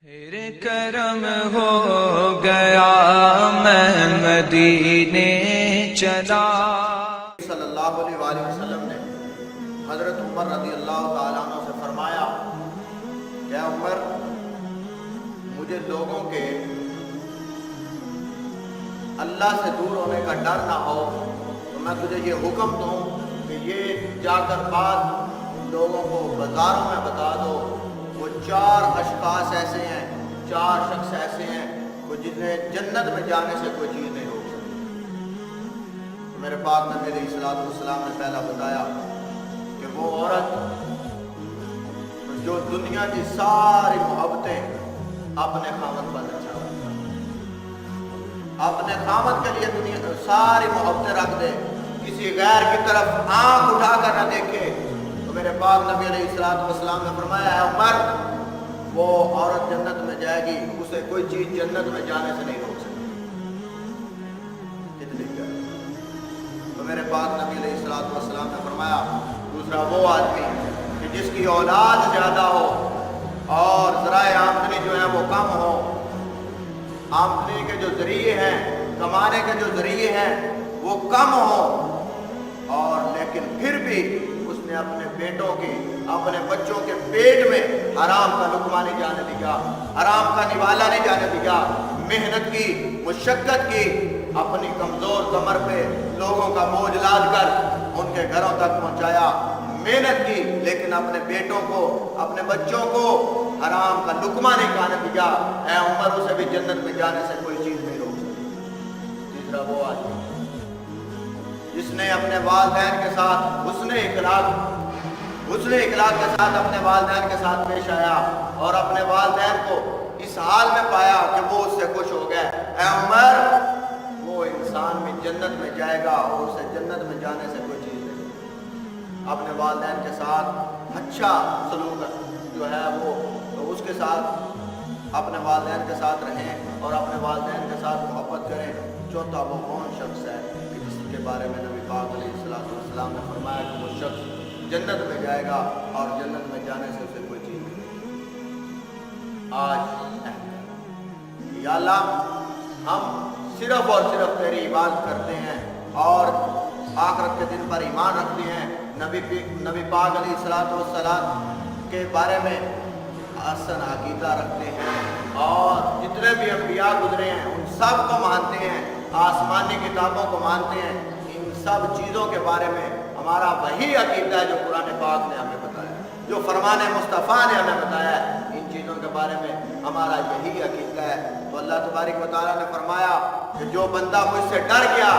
تیرے کرم ہو گیا میں مدینے چلا۔ صلی اللہ علیہ وآلہ وسلم نے حضرت عمر رضی اللہ تعالیٰ عنہ سے فرمایا کہ عمر، مجھے لوگوں کے اللہ سے دور ہونے کا ڈر نہ ہو تو میں تجھے یہ حکم دوں کہ یہ جا کر بات لوگوں کو بازاروں میں بتا دو، وہ چار اشخاص ایسے ہیں، چار شخص ایسے ہیں وہ جنہیں جنت میں جانے سے کوئی چیز نہیں روک سکتی۔ میرے پاک نبی علیہ الصلوۃ والسلام نے پہلا بتایا کہ وہ عورت جو دنیا کی ساری محبتیں اپنے خامد پر رکھا، اپنے خامد کے لیے دنیا ساری محبتیں رکھ دے، کسی غیر کی طرف آنکھ اٹھا کر نہ دیکھے، تو میرے پاک نبی علیہ الصلوۃ والسلام نے فرمایا ہے عمر، وہ عورت جنت میں جائے گی، اسے کوئی چیز جنت میں جانے سے نہیں روک سکتی۔ کتنی پیاری۔ تو میرے پاک نبی علیہ الصلوۃ والسلام نے فرمایا دوسرا وہ آدمی کہ جس کی اولاد زیادہ ہو اور ذرائع آمدنی جو ہے وہ کم ہو، آمدنی کے جو ذریعے ہیں، کمانے کے جو ذریعے ہیں وہ کم ہو، اور لیکن پھر بھی اس نے اپنے بیٹوں کی، اپنے بچوں کے پیٹ میں حرام کا لقمہ نہیں جانے دیا، حرام کا نوالا نہیں جانے دیا، محنت کی، مشقت کی، اپنی کمزور کمر پہ لوگوں کا بوجھ لاد کر ان کے گھروں تک پہنچایا، محنت کی، لیکن اپنے بیٹوں کو، اپنے بچوں کو حرام کا لقمہ نہیں کھانے دیا، اے عمر اسے بھی جنت میں جانے سے کوئی چیز نہیں روک سکتی۔ تیسرا وہ آدمی جس نے اپنے والدین کے ساتھ حسن اخلاق کے ساتھ اپنے والدین کے ساتھ پیش آیا اور اپنے والدین کو اس حال میں پایا کہ وہ اس سے خوش ہو گئے، اے عمر وہ انسان بھی جنت میں جائے گا اور اسے جنت میں جانے سے کوئی چیز نہیں۔ اپنے والدین کے ساتھ اچھا سلوک جو ہے وہ تو اس کے ساتھ اپنے والدین کے ساتھ رہیں اور اپنے والدین کے ساتھ محبت کریں۔ چوتھا وہ کون شخص ہے کہ جس کے بارے میں نبی پاک علیہ الصلوۃ والسلام نے فرمایا کہ وہ شخص جنت میں جائے گا اور جنت میں جانے سے اسے کوئی چیز نہیں۔ آج یا اللہ ہم صرف اور صرف تیری عبادت کرتے ہیں اور آخرت کے دن پر ایمان رکھتے ہیں، نبی پاک علیہ الصلوۃ والسلام کے بارے میں حسن عقیدہ رکھتے ہیں، اور جتنے بھی انبیاء گزرے ہیں ان سب کو مانتے ہیں، آسمانی کتابوں کو مانتے ہیں، ان سب چیزوں کے بارے میں ہمارا وہی عقیدہ ہے جو قرآن پاک نے ہمیں بتایا، جو فرمان مصطفیٰ نے ہمیں بتایا ہے، ان چیزوں کے بارے میں ہمارا یہی عقیدہ ہے۔ تو اللہ تبارک و تعالیٰ نے فرمایا کہ جو بندہ مجھ سے ڈر گیا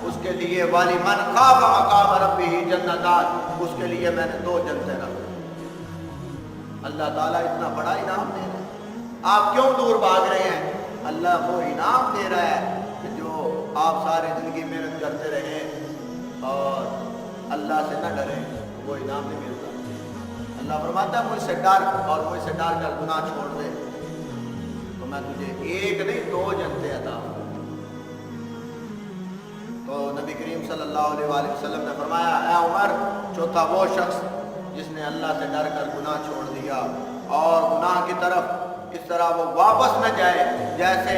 اس کے لیے والی من خاف مقام ربہ جنتان، اس کے لیے میں نے 2 جنتیں رکھ۔ اللہ تعالیٰ اتنا بڑا انعام دے رہا ہے، آپ کیوں دور بھاگ رہے ہیں؟ اللہ وہ انعام دے رہا ہے کہ جو آپ ساری زندگی محنت کرتے رہیں اور اللہ سے نہ ڈریں، وہ انعام نہیں ملتا۔ اللہ فرماتا ہے مجھ سے ڈر اور مجھ سے ڈر کر گناہ چھوڑ دے تو میں تجھے 1 نہیں 2 جنتیں عطا۔ تو نبی کریم صلی اللہ علیہ وآلہ وسلم نے فرمایا اے عمر، چوتھا وہ شخص جس نے اللہ سے ڈر کر گناہ چھوڑ دیا اور گناہ کی طرف اس طرح وہ واپس نہ جائے جیسے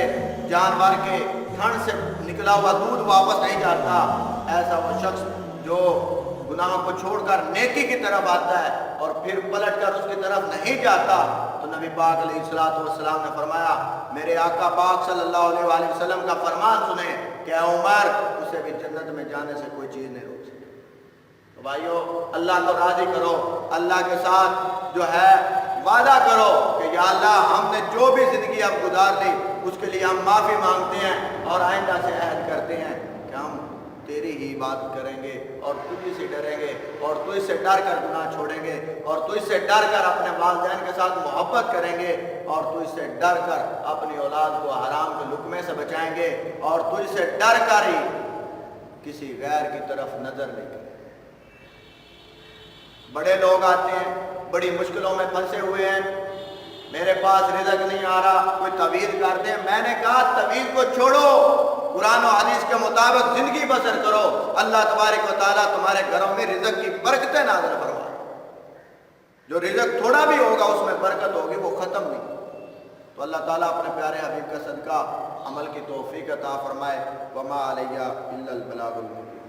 جانور کے تھن سے نکلا ہوا دودھ واپس نہیں جاتا، ایسا وہ شخص جو گناہوں کو چھوڑ کر نیکی کی طرف آتا ہے اور پھر پلٹ کر اس کی طرف نہیں جاتا، تو نبی پاک علیہ الصلوۃ والسلام نے فرمایا میرے آقا پاک صلی اللہ علیہ وآلہ وسلم کا فرمان سنیں کہ اے عمر اسے بھی جنت میں جانے سے کوئی چیز نہیں روک سکتی۔ تو بھائیو اللہ کو راضی کرو، اللہ کے ساتھ جو ہے وعدہ کرو کہ یا اللہ ہم نے جو بھی زندگی اب گزار لی اس کے لیے ہم معافی مانگتے ہیں اور آئندہ سے عہد کرتے ہیں کہ ہم تیری ہی عبادت کریں گے اور تجھ سے ڈریں گے اور تجھ سے ڈر کر گناہ چھوڑیں گے اور تجھ سے ڈر کر اپنے والدین کے ساتھ محبت کریں گے اور تجھ سے ڈر کر اپنی اولاد کو حرام کے لقمے سے بچائیں گے اور تجھ سے ڈر کر ہی کسی غیر کی طرف نظر نہیں کریں۔ بڑے لوگ آتے ہیں بڑی مشکلوں میں پھنسے ہوئے ہیں، میرے پاس رزق نہیں آ رہا، کوئی تعویذ کر دیں۔ میں نے کہا تعویذ کو چھوڑو، قرآن و حدیث کے مطابق زندگی بسر کرو، اللہ تبارک و تعالیٰ تمہارے گھروں میں رزق کی برکتیں نازل فرمائے۔ جو رزق تھوڑا بھی ہوگا اس میں برکت ہوگی، وہ ختم نہیں۔ تو اللہ تعالیٰ اپنے پیارے حبیب کا صدقہ عمل کی توفیق عطا فرمائے۔ وما علیہ الا البلاغ المبین۔